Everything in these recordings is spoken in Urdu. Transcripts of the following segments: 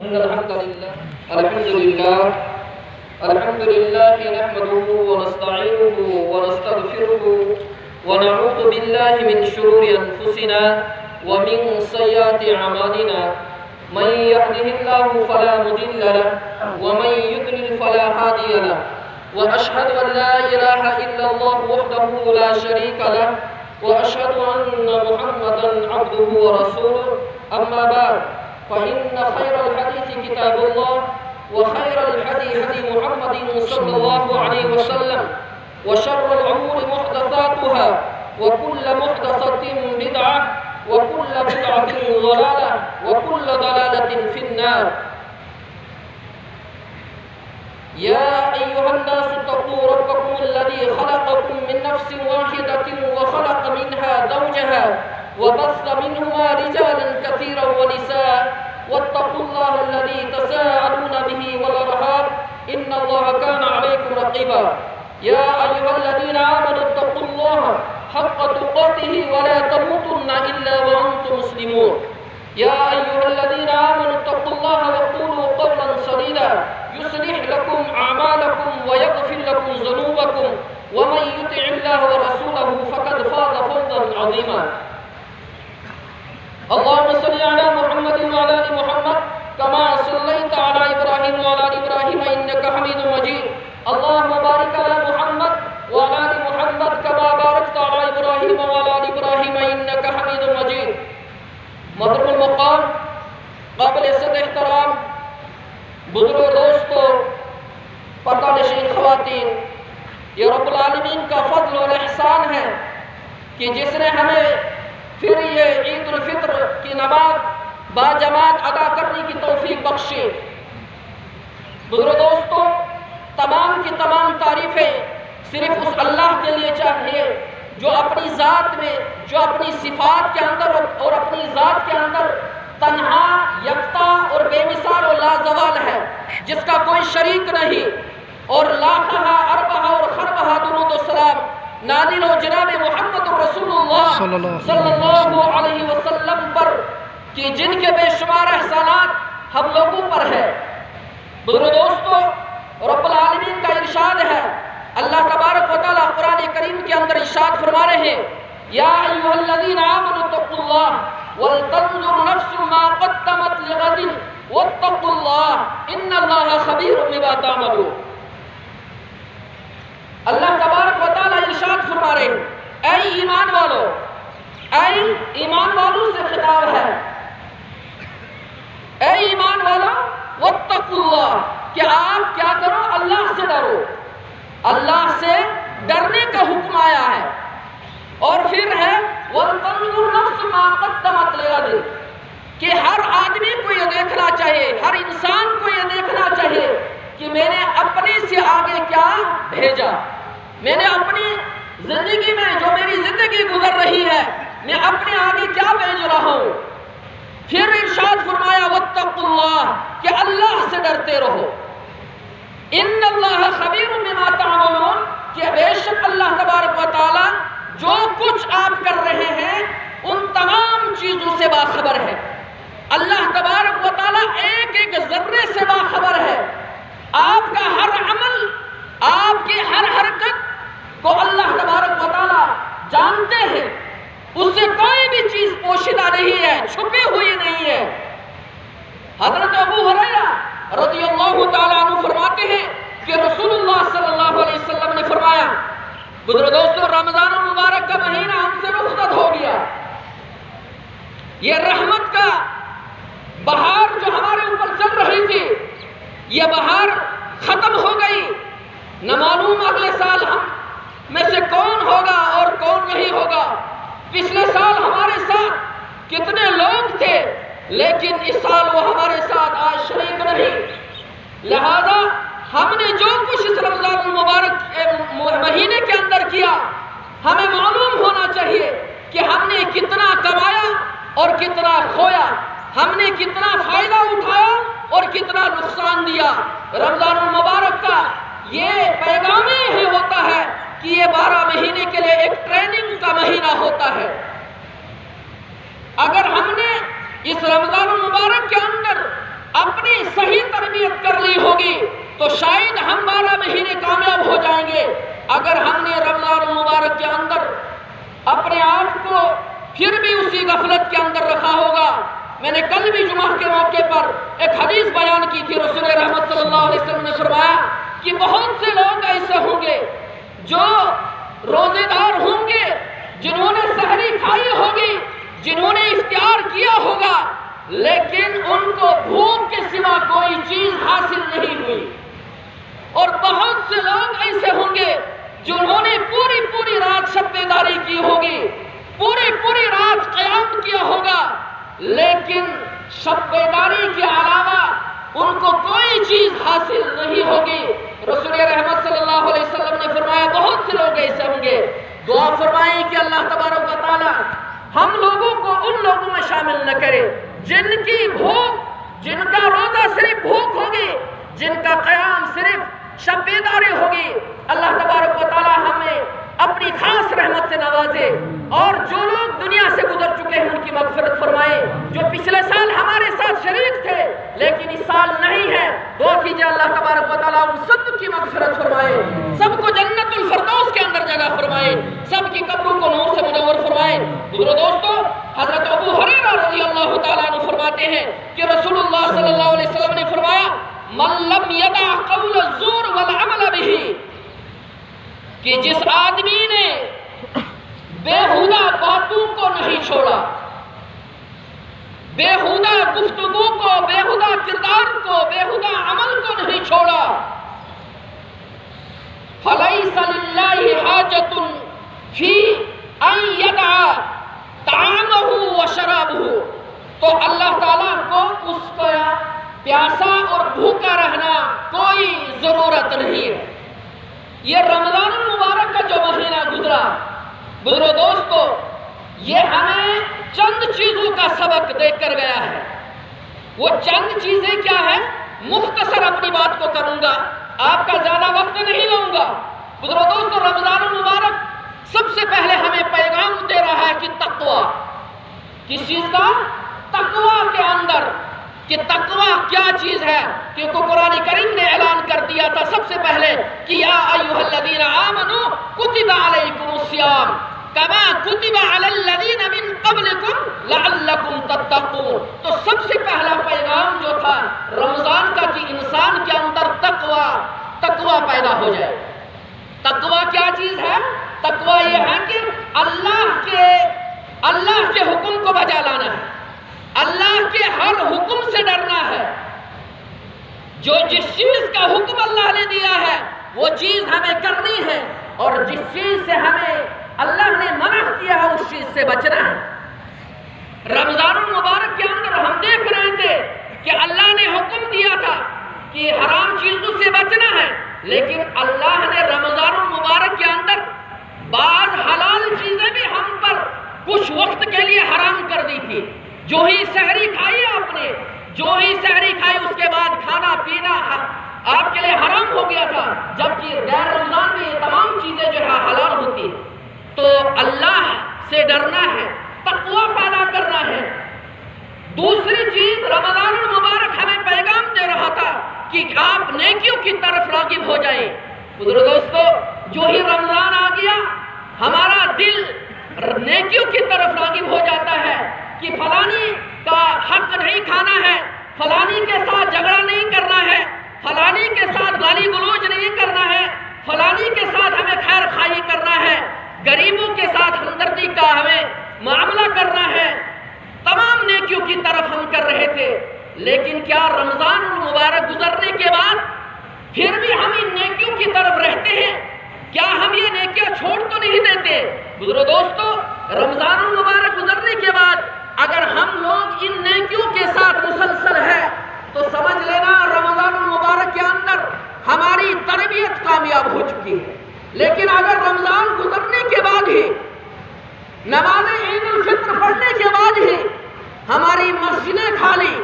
إن الحمد لله نحمده ونستعينه ونستغفره ونعوذ بالله من شرور أنفسنا ومن سيئات أعمالنا. من يهده الله فلا مضل له ومن يضلل فلا هادي له، وأشهد أن لا إله إلا الله وحده لا شريك له، وأشهد أن محمدا عبده ورسوله. أما بعد، فإن خير الحديث كتاب الله، وخير الهدي هدي محمد صلى الله عليه وسلم، وشر الأمور محدثاتها، وكل محدثة بدعة، وكل بدعة ضلالة، وكل ضلالة في النار. يا أيها الناس اتقوا ربكم الذي خلقكم من نفس واحدة وخلق منها زوجها وبث منهما رجالا كثيرا ونساء، واتقوا الله الذي تساءلون به والأرحام إن الله كان عليكم رقيبا. يا أيها الذين آمنوا اتقوا الله حق تقاته ولا تموتن إلا وأنتم مسلمون. يا أيها الذين آمنوا اتقوا الله وقولوا قولا سديدا يصلح لكم أعمالكم ويغفر لكم ذنوبكم، ومن يطع الله ورسوله فقد فاز فوزا عظيما. اللهم صل على محمد وعلى آل محمد كما صليت على إبراهيم وعلى آل إبراهيم إنك حميد مجيد. اللهم بارك على محمد وعلى آل محمد كما باركت على إبراهيم وعلى آل إبراهيم إنك حميد مجيد. محترم المقام، قابل عزت احترام بزرگ دوستوں، پردہ نشین خواتین، یہ رب العالمین کا فضل و احسان ہے کہ جس نے ہمیں پھر یہ عید الفطر کی نماز باجماعت ادا کرنے کی توفیق بخشی. بزرگ دوستوں، تمام کی تمام تعریفیں صرف اس اللہ کے لیے چاہیے جو اپنی ذات میں، جو اپنی صفات کے اندر اور اپنی ذات کے اندر تنہا، یکتا اور بے مثال و لازوال ہے، جس کا کوئی شریک نہیں. اور لاکھہ اربہ اور خربہ درود و سلام نازل ہو جناب محمد رسول اللہ صلی اللہ علیہ وسلم پر کہ جن کے بے شمار احسانات ہم لوگوں پر ہے. بزرگ دوستو، رب العالمین کا ارشاد ہے، اللہ تبارک و تعالیٰ قرآن کریم کے اندر ارشاد فرما رہے ہیں، یا ایھا الذین آمنوا اتقوا اللہ ولتنظر نفس ما قدمت لغد واتقوا اللہ ان اللہ خبیر بما تعملون. اللہ تبارک و تعالیٰ ارشاد فرما رہے ہیں، اے ایمان والو، اے ایمان والوں سے خطاب ہے، اے ایمان والو واتقوا اللہ، کہ آپ کیا کرو؟ اللہ سے ڈرو. اللہ سے ڈرنے کا حکم آیا ہے. اور پھر ہے وَلْتَنْظُرْ نَفْسُ مَا قَدَّمَتْ لِغَدٍ، کہ ہر آدمی کو یہ دیکھنا چاہیے، ہر انسان کو یہ دیکھنا چاہیے کہ میں نے اپنے سے آگے کیا بھیجا. میں نے اپنی زندگی میں جو میری زندگی گزر رہی ہے، میں اپنے آگے کیا بھیج رہا ہوں. پھر ارشاد فرمایا واتقوا اللہ، کہ اللہ سے ڈرتے رہو. ان اللہ خبیر بما تعملون، کہ بے شک اللہ تبارک و تعالی جو کچھ آپ کر رہے ہیں ان تمام چیزوں سے باخبر ہے. اللہ تبارک و تعالی ایک ایک ذرے سے باخبر ہے. آپ کا ہر عمل، آپ کی ہر حرکت کو اللہ تبارک و تعالی جانتے ہیں. اس سے کوئی بھی چیز پوشیدہ نہیں ہے، چھپی ہوئی نہیں ہے. حضرت ابو ہریرہ رضی اللہ تعالیٰ عنہ فرماتے ہیں کہ رسول اللہ صلی اللہ علیہ وسلم نے فرمایا، بزرگ دوستوں، رمضان المبارک کا مہینہ ہم سے رخصت ہو گیا. یہ رحمت کا بہار جو ہمارے اوپر چل رہی تھی، یہ بہار ختم ہو گئی. نہ معلوم اگلے سال ہم میں سے کون ہوگا اور کون نہیں ہوگا. پچھلے سال ہمارے ساتھ کتنے لوگ تھے، لیکن اس سال وہ ہمارے ساتھ آج شریک نہیں. لہذا ہم نے جو کچھ اس رمضان المبارک مہینے کے اندر کیا، ہمیں معلوم ہونا چاہیے کہ ہم نے کتنا کمایا اور کتنا کھویا، ہم نے کتنا فائدہ اٹھایا اور کتنا نقصان دیا. رمضان المبارک کا یہ پیغام ہی ہوتا ہے کہ یہ 12 مہینے کے لیے ایک ٹریننگ کا مہینہ ہوتا ہے. اگر ہم نے اس رمضان المبارک کے اندر اپنی تربیت کر لی ہوگی تو شاید ہم 12 مہینے کامیاب ہو جائیں گے۔ اگر ہم نے رمضان المبارک کے اندر اپنے آپ کو پھر بھی اسی غفلت کے اندر رکھا ہوگا۔ میں نے کل بھی جمعہ کے موقع پر ایک حدیث بیان کی تھی، رسول رحمت صلی اللہ علیہ وسلم نے فرمایا کہ بہت سے لوگ ایسے ہوں گے جو روزے دار ہوں گے، جنہوں نے سحری کھائی ہوگی، جنہوں نے افطار کیا ہوگا، لیکن ان کو بھوک کے سوا کوئی چیز حاصل نہیں ہوئی۔ اور بہت سے لوگ ایسے ہوں گے جنہوں نے پوری رات شب بیداری کی ہوگی، پوری رات قیام کیا ہوگا، لیکن شب بیداری کے علاوہ ان کو کوئی چیز حاصل نہیں ہوگی۔ رسول رحمت صلی اللہ علیہ وسلم نے فرمایا بہت سے لوگ ایسے ہوں گے۔ دعا فرمائیں کہ اللہ تبارک و تعالی ہم لوگوں کو ان لوگوں میں شامل نہ کرے جن کی بھوک، جن کا روزہ صرف بھوک ہوگی، جن کا قیام صرف شب بیداری ہوگی۔ اللہ تبارک و تعالی ہمیں اپنی خاص رحمت سے نوازے، اور جو لوگ دنیا سے گزر چکے ہیں ان کی مغفرت فرمائے، جو پچھلے سال ہمارے ساتھ شریک تھے لیکن اس سال نہیں ہے، دعا کیجئے اللہ تبارک و تعالیٰ ان سب کی مغفرت فرمائے، سب کو جنت الفردوس کے اندر جگہ فرمائے، سب کی قبروں کو نور سے منور فرمائے۔ بزرگو دوستو، حضرت ابو ہریرہ رضی اللہ تعالیٰ عنہ فرماتے ہیں کہ رسول اللہ صلی اللہ علیہ وسلم نے فرمایا من لم یدع قول الزور والعمل به، کہ جس آدمی نے بےہودہ باتوں کو نہیں چھوڑا، بےہودہ گفتگو کو، بےہودہ کردار کو، بےہودہ عمل کو نہیں چھوڑا، فَلَيْسَ لِلَّهِ حَاجَةٌ فِي أَن يَدْعَ طَعَامَهُ وَشَرَابَهُ، تو اللہ تعالیٰ کو اس کا پیاسا اور بھوکا رہنا کوئی ضرورت نہیں ہے۔ یہ رمضان المبارک کا جو مہینہ گزرا، بزرگو دوستو، یہ ہمیں چند چیزوں کا سبق دے کر گیا ہے۔ وہ چند چیزیں کیا ہیں؟ مختصر اپنی بات کو کروں گا، آپ کا زیادہ وقت نہیں لوں گا۔ بزرگو دوستو، رمضان المبارک سب سے پہلے ہمیں پیغام دے رہا ہے کہ تقوی، کس چیز کا؟ تقوی کے اندر، کہ تقوی کیا چیز ہے، کیونکہ قرآن کریم نے اعلان کر دیا تھا سب سے پہلے کہ یا ایھا الذین آمنوا کتب علیکم الصیام کما کتب علی الذین من قبلکم لعلکم تتقون۔ تو سب سے پہلا پیغام جو تھا رمضان کا کہ انسان کے اندر تقوی پیدا ہو جائے۔ تقوی کیا چیز ہے؟ تقوی یہ ہے کہ اللہ کے حکم کو بجا لانا ہے، اللہ کے ہر حکم سے ڈرنا ہے، جو جس چیز کا حکم اللہ نے دیا ہے وہ چیز ہمیں کرنی ہے، اور جس چیز سے ہمیں اللہ نے منع کیا ہے اس چیز سے بچنا ہے۔ رمضان المبارک کے اندر ہم دیکھ رہے تھے کہ اللہ نے حکم دیا تھا کہ حرام چیزوں سے بچنا ہے، لیکن اللہ نے رمضان المبارک کے اندر بعض حلال چیزیں بھی ہم پر کچھ وقت کے لیے حرام کر دی تھی۔ جو ہی سحری کھائی آپ نے، جو ہی سحری کھائی اس کے بعد کھانا پینا آپ کے لیے حرام ہو گیا تھا، جبکہ غیر رمضان میں یہ تمام چیزیں جو ہے حلال ہوتی ہیں۔ تو اللہ سے ڈرنا ہے، تقوی پیدا کرنا ہے۔ دوسری چیز رمضان المبارک ہمیں پیغام دے رہا تھا کہ آپ نیکیوں کی طرف راغب ہو جائیں۔ بزرگو دوستو، جو ہی رمضان آ گیا ہمارا دل نیکیوں کی طرف راغب ہو جاتا ہے کہ فلانی کا حق نہیں کھانا ہے، فلانی کے ساتھ جھگڑا نہیں کرنا ہے، فلانی کے ساتھ گالی گلوچ نہیں کرنا ہے، فلانی کے ساتھ ہمیں خیر خواہی کرنا ہے، غریبوں کے ساتھ ہمدردی کا ہمیں معاملہ کرنا ہے۔ تمام نیکیوں کی طرف ہم کر رہے تھے، لیکن کیا رمضان المبارک گزرنے کے بعد پھر بھی ہم ان نیکیوں کی طرف رہتے ہیں؟ کیا ہم یہ نیکیاں چھوڑ تو نہیں دیتے؟ بزرگو دوستو، رمضان المبارک گزرنے کے بعد اگر ہم لوگ ان نیکیوں کے ساتھ مسلسل ہے تو سمجھ لینا رمضان المبارک کے اندر ہماری تربیت کامیاب ہو چکی ہے۔ لیکن اگر رمضان گزرنے کے بعد ہی، نماز عید الفطر پڑھنے کے بعد ہی ہماری مسجدیں خالی،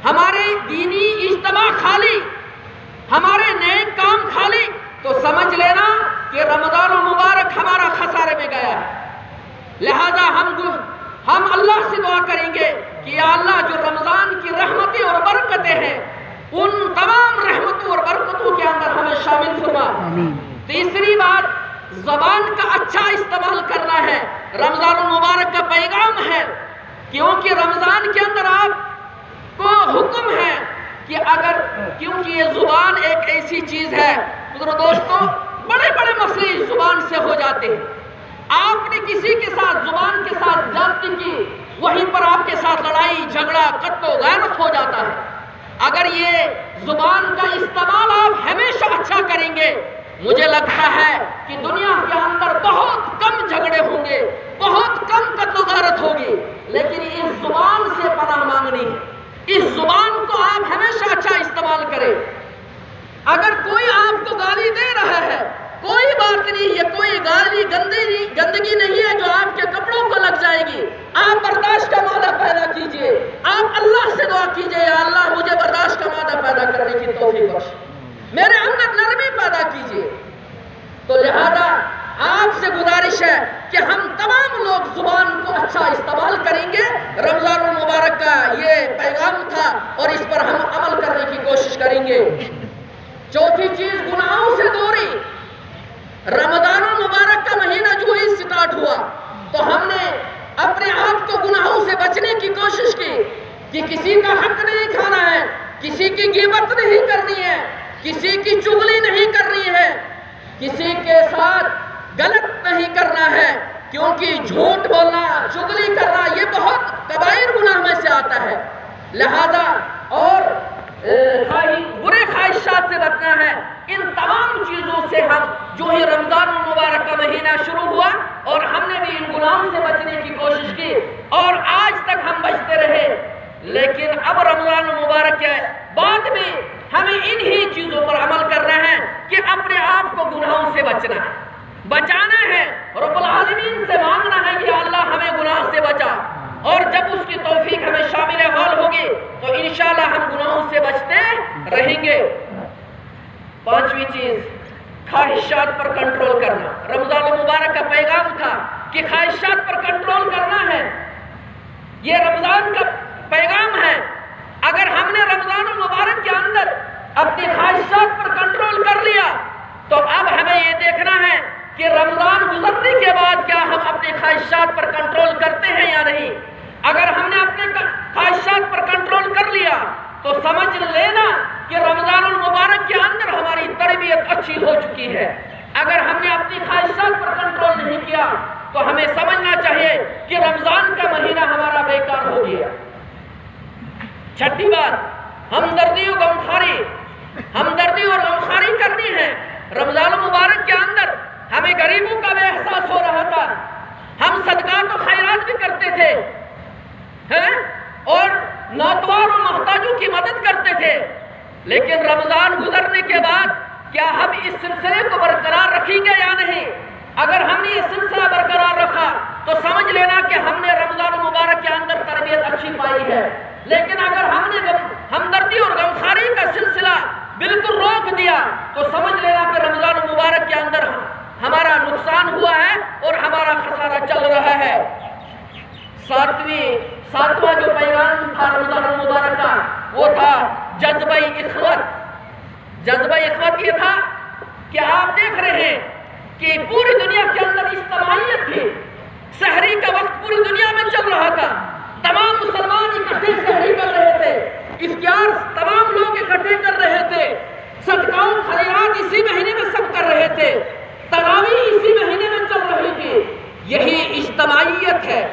ہمارے دینی اجتماع خالی، ہمارے نیک کام خالی، تو سمجھ لینا کہ رمضان المبارک ہمارا خسارے میں گیا ہے۔ لہذا ہم اللہ سے دعا کریں گے کہ یا اللہ جو رمضان کی رحمتیں اور برکتیں ہیں ان تمام رحمتوں اور برکتوں کے اندر ہمیں شامل فرما۔ تیسری بات، زبان کا اچھا استعمال کرنا ہے۔ رمضان المبارک کا پیغام ہے، کیونکہ رمضان کے اندر آپ کو حکم ہے کہ کیونکہ یہ زبان ایک ایسی چیز ہے، دوستوں، بڑے بڑے مسئلے زبان سے ہو جاتے ہیں۔ آپ نے کسی کے ساتھ زبان کے ساتھ زیادتی کی، وہیں پر آپ کے ساتھ لڑائی جھگڑا قتل و غارت ہو جاتا ہے۔ اگر یہ زبان کا استعمال آپ ہمیشہ اچھا کریں گے، مجھے لگتا ہے کہ دنیا کے اندر بہت کم جھگڑے ہوں گے، بہت کم قتل و غارت ہوگی، لیکن اس زبان سے پناہ مانگنی ہے۔ اس زبان کو آپ ہمیشہ اچھا استعمال کریں۔ اگر کوئی آپ کو گالی دے رہا ہے، کوئی بات نہیں، یہ کوئی گالی گندگی نہیں ہے جو آپ کے کپڑوں کو لگ جائے گی، آپ برداشت کا مادہ پیدا کیجئے، آپ اللہ سے دعا کیجئے، یا اللہ مجھے برداشت کا مادہ پیدا کرنے کی توفیق بخش، میرے اندر نرمی پیدا کیجئے۔ تو لہذا آپ سے گزارش ہے کہ ہم تمام لوگ زبان کو اچھا استعمال کریں گے۔ رمضان المبارک کا یہ پیغام تھا اور اس پر ہم عمل کرنے کی کوشش کریں گے۔ چوتھی چیز، گناہوں سے دوری۔ رمضان المبارک کا مہینہ جو ہی سٹارٹ ہوا تو ہم نے اپنے آپ کو گناہوں سے بچنے کی کوشش کی کہ کسی کا حق نہیں کھانا ہے، کسی کی غیبت نہیں کرنی ہے، کسی کی چغلی نہیں کرنی ہے، کسی کے ساتھ غلط نہیں کرنا ہے، کیونکہ جھوٹ بولنا، چغلی کرنا یہ بہت کبائر گناہ میں سے آتا ہے۔ لہذا اور برے خواہشات سے بچنا ہے۔ ان تمام چیزوں سے ہم جو ہی رمضان المبارک کا مہینہ شروع ہوا اور ہم نے بھی ان گناہوں سے بچنے کی کوشش کی اور آج تک ہم بچتے رہے، لیکن اب رمضان المبارک کے بعد میں ہمیں انہی چیزوں پر عمل کرنا ہے کہ اپنے آپ کو گناہوں سے بچنا ہے، بچانا ہے، رب العالمین سے مانگنا ہے کہ اللہ ہمیں گناہ سے بچا، اور جب اس کی توفیق ہمیں شامل حال ہوگی تو انشاءاللہ ہم گناہوں سے بچتے رہیں گے۔ پانچویں چیز، خواہشات پر کنٹرول کرنا۔ رمضان المبارک کا پیغام تھا کہ خواہشات پر کنٹرول کرنا ہے، یہ رمضان کا پیغام ہے۔ اگر ہم نے رمضان المبارک کے اندر اپنی خواہشات پر کنٹرول کر لیا تو اب ہمیں یہ دیکھنا ہے کہ رمضان گزرنے کے بعد کیا ہم اپنی خواہشات پر کنٹرول کرتے ہیں یا نہیں۔ اگر ہم نے اپنے خواہشات پر کنٹرول کر لیا تو سمجھ لینا کہ رمضان المبارک کے اندر ہماری تربیت اچھی ہو چکی ہے۔ اگر ہم نے اپنی خواہشات پر کنٹرول نہیں کیا تو ہمیں سمجھنا چاہیے کہ رمضان کا مہینہ ہمارا بیکار ہو گیا۔ چھٹی بات، ہمدردی اور غمخواری کرنی ہے۔ رمضان المبارک کے اندر ہمیں غریبوں کا بھی احساس ہو رہا تھا، ہم صدقات و خیرات بھی کرتے تھے اور ناتوار و محتاجوں کی مدد کرتے تھے، لیکن رمضان گزرنے کے بعد کیا ہم اس سلسلے کو برقرار رکھیں گے یا نہیں؟ اگر ہم نے یہ سلسلہ برقرار رکھا تو سمجھ لینا کہ ہم نے رمضان المبارک کے اندر تربیت اچھی پائی ہے، لیکن اگر ہم نے ہمدردی اور غمخواری کا سلسلہ بالکل روک دیا تو سمجھ لینا کہ رمضان المبارک کے اندر ہمارا نقصان ہوا ہے اور ہمارا خسارہ چل رہا ہے۔ ساتواں جو پیغام تھا رمضان المبارک کا وہ تھا جذبہ اخوت۔ جذبہ اخوت یہ تھا کہ آپ دیکھ رہے ہیں کہ پوری دنیا کے اندر اجتماعیت تھی، سحری کا وقت پوری دنیا میں چل رہا تھا، تمام مسلمان اکٹھے سحری کر رہے تھے، افطار تمام لوگ اکٹھے کر رہے تھے، صدقہ و خیرات اسی مہینے میں سب کر رہے تھے، تراویح اسی مہینے میں چل رہی تھی۔ یہی اجتماعیت ہے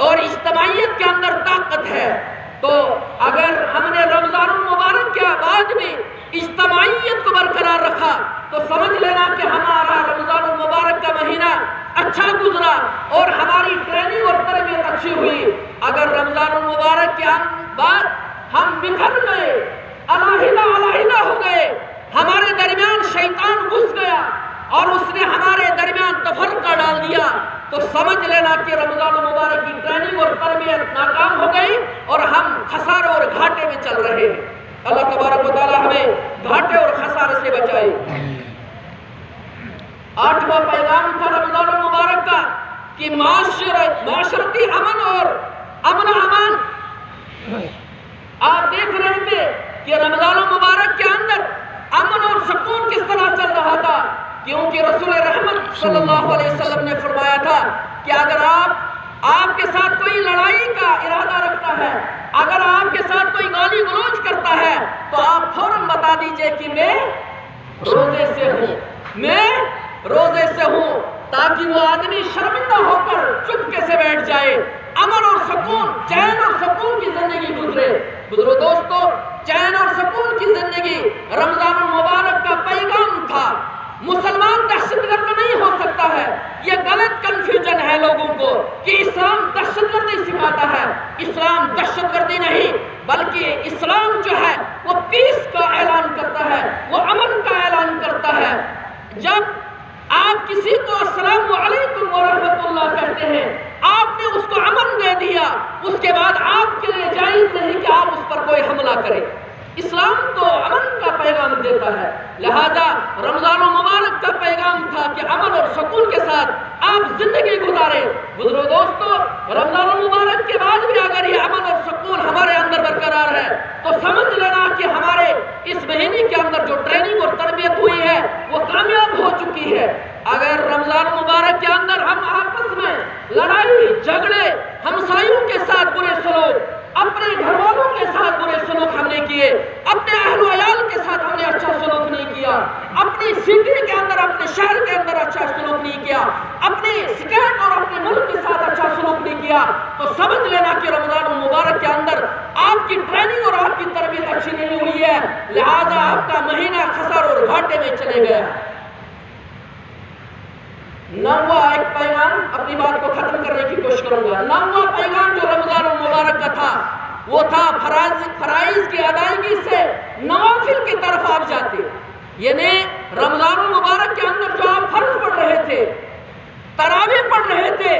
اور اجتماعیت کے اندر طاقت ہے۔ تو اگر ہم نے رمضان المبارک کے بعد میں اجتماعیت کو برقرار رکھا تو سمجھ لینا کہ ہمارا رمضان المبارک کا مہینہ اچھا گزرا اور ہماری ٹریننگ اور تربیت اچھی ہوئی۔ اگر رمضان المبارک کے بعد ہم بکھر گئے، علیحدہ ہو گئے، ہمارے درمیان شیطان گھس گیا اور اس نے ہمارے درمیان تفرقہ ڈال دیا تو سمجھ لینا کہ رمضان المبارک کی ٹریننگ اور تربیت ناکام ہو گئی اور ہم خسارے اور گھاٹے میں چل رہے ہیں۔ اللہ تبارک و تعالی ہمیں گھاٹے اور خسارے سے بچائے۔ آٹھواں پیغام تھا رمضان المبارک کا کہ معاشرتی امن اور امن و امان۔ آپ دیکھ رہے تھے کہ رمضان المبارک کے اندر امن اور سکون کس طرح چل رہا تھا، کیونکہ رسول رحمت صلی اللہ علیہ وسلم نے فرمایا تھا کہ اگر آپ کے ساتھ کوئی لڑائی کا ارادہ رکھتا ہے، اگر آپ کے ساتھ کوئی گالی گلوچ کرتا ہے تو آپ فوراً بتا دیجئے کہ میں روزے سے ہوں، تاکہ وہ آدمی شرمندہ ہو کر چپکے سے بیٹھ جائے، امن اور سکون، چین اور سکون کی زندگی گزرے۔ دوستو، چین اور سکون کی زندگی رمضان المبارک کا پیغام تھا۔ مسلمان دہشت گرد نہیں ہو سکتا ہے، یہ غلط کنفیوژن ہے لوگوں کو کہ اسلام دہشت گردی سکھاتا ہے۔ اسلام دہشت گردی نہیں، بلکہ اسلام جو ہے وہ پیس کا اعلان کرتا ہے، وہ امن کا اعلان کرتا ہے۔ جب آپ کسی کو السلام علیکم ورحمۃ اللہ کہتے ہیں، آپ نے اس کو امن دے دیا، اس کے بعد آپ کے لیے جائز نہیں کہ آپ اس پر کوئی حملہ کریں۔ اسلام تو امن کا پیغام دیتا ہے، لہذا رمضان المبارک کا پیغام تھا کہ امن اور سکون کے ساتھ آپ زندگی گزاریں۔ دوستو، رمضان المبارک کے بعد بھی اگر یہ امن اور سکون ہمارے اندر برقرار ہے تو سمجھ لینا کہ ہمارے اس مہینے کے اندر جو ٹریننگ اور تربیت ہوئی ہے وہ کامیاب ہو چکی ہے۔ اگر رمضان المبارک کے اندر ہم آپس میں لڑائی جھگڑے، ہمسایوں کے ساتھ برے سلوک، اپنے گھر والوں کے ساتھ برے سلوک ہم نے کیے، اپنے اہل و عیال کے ساتھ ہم نے اچھا سلوک نہیں کیا، اپنی سٹی کے اندر، اپنے شہر کے اندر اچھا سلوک نہیں کیا، اپنے اسٹیٹ اور اپنے ملک کے ساتھ اچھا سلوک نہیں کیا، تو سمجھ لینا کہ رمضان المبارک کے اندر آپ کی ٹریننگ اور آپ کی تربیت اچھی نہیں ہوئی ہے، لہذا آپ کا مہینہ خسار اور گھاٹے میں چلے گیا۔ نواں ایک پیغام، اپنی بات کو ختم کرنے کی کوشش کروں گا۔ نواں پیغام جو رمضان المبارک کا تھا وہ تھا فرائض کی ادائیگی سے نوافل کی طرف آپ جاتے، یعنی رمضان المبارک کے اندر جو آپ فرض پڑھ رہے تھے، تراویح پڑھ رہے تھے،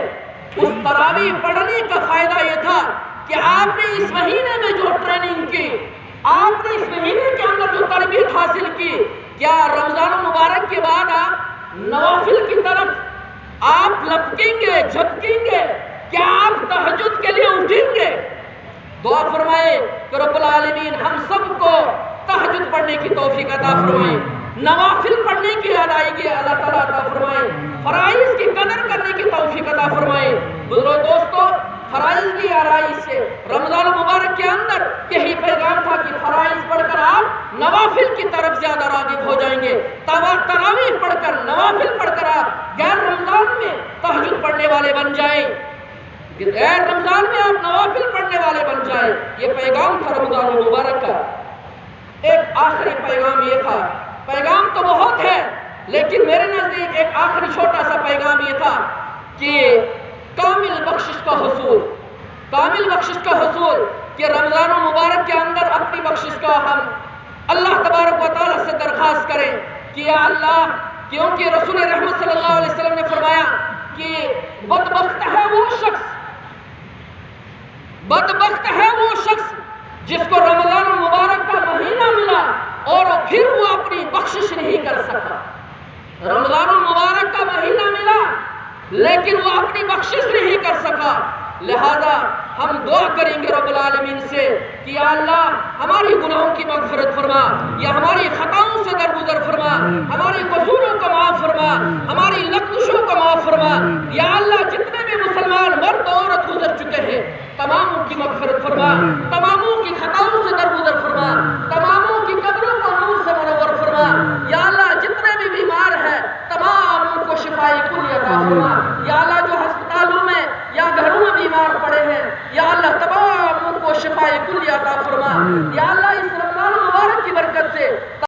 اس تراویح پڑھنے کا فائدہ یہ تھا کہ آپ نے اس مہینے میں جو ٹریننگ کی، آپ نے اس مہینے کے اندر جو تربیت حاصل کی، کیا رمضان المبارک کے بعد آپ نوافل کی طرف آپ لپکیں گے، جھپکیں گے؟ کیا آپ تہجد کے لیے اٹھیں گے؟ دعا فرمائے کہ رب العالمین ہم سب کو تہجد پڑھنے کی توفیق عطا فرمائے، نوافل پڑھنے کی ادائیگی اللہ تعالیٰ عطا فرمائے، فرائض کی قدر کرنے کی توفیق عطا فرمائے۔ دوستو، فرائض کی ادائیگی سے رمضان المبارک کے اندر یہی پیغام تھا کہ فرائض پڑھ کر آپ نوافل کی طرف زیادہ راغب ہو جائیں گے، تراویح پڑھ کر، نوافل پڑھ کر آپ غیر رمضان میں تہجد پڑھنے والے بن جائیں، غیر رمضان میں آپ نوافل پڑھنے والے بن جائیں۔ یہ پیغام تھا رمضان المبارک کا۔ ایک آخری پیغام یہ تھا، پیغام تو بہت ہے لیکن میرے نزدیک ایک آخری چھوٹا سا پیغام یہ تھا کہ کامل بخشش کا حصول، کامل بخشش کا حصول، کہ رمضان المبارک کے اندر اپنی بخشش کا ہم اللہ تبارک و تعالیٰ سے درخواست کریں کہ یا اللہ، کیونکہ رسول رحمت صلی اللہ علیہ وسلم نے فرمایا کہ بدبخت ہے وہ شخص جس کو رمضان المبارک کا مہینہ ملا اور پھر وہ اپنی بخشش نہیں کر سکا۔ رمضان المبارک کا مہینہ ملا لیکن وہ اپنی بخشش نہیں کر سکا، لہذا ہم دعا کریں گے رب العالمین سے کہ یا اللہ ہماری گناہوں کی مغفرت فرما، یا ہماری خطاؤں سے درگزر فرما، ہماری قصوروں کو معاف فرما، ہماری لغزشوں کو معاف فرما، یا اللہ جتنے بھی مسلمان مرد عورت گزر چکے ہیں تماموں کی مغفرت فرما، تماموں کی خطاؤں سے درگزر فرما، تماموں کی قبروں کو نور سے منور فرما، یا اللہ جتنے بھی بیمار ہیں تماموں کو شفاء کلی عطا فرما، یا اللہ جو ہسپتالوں میں یا گھروں میں بیمار پڑے ہیں یا اللہ تمام کو شفاء کلی عطا فرما، یا اللہ اس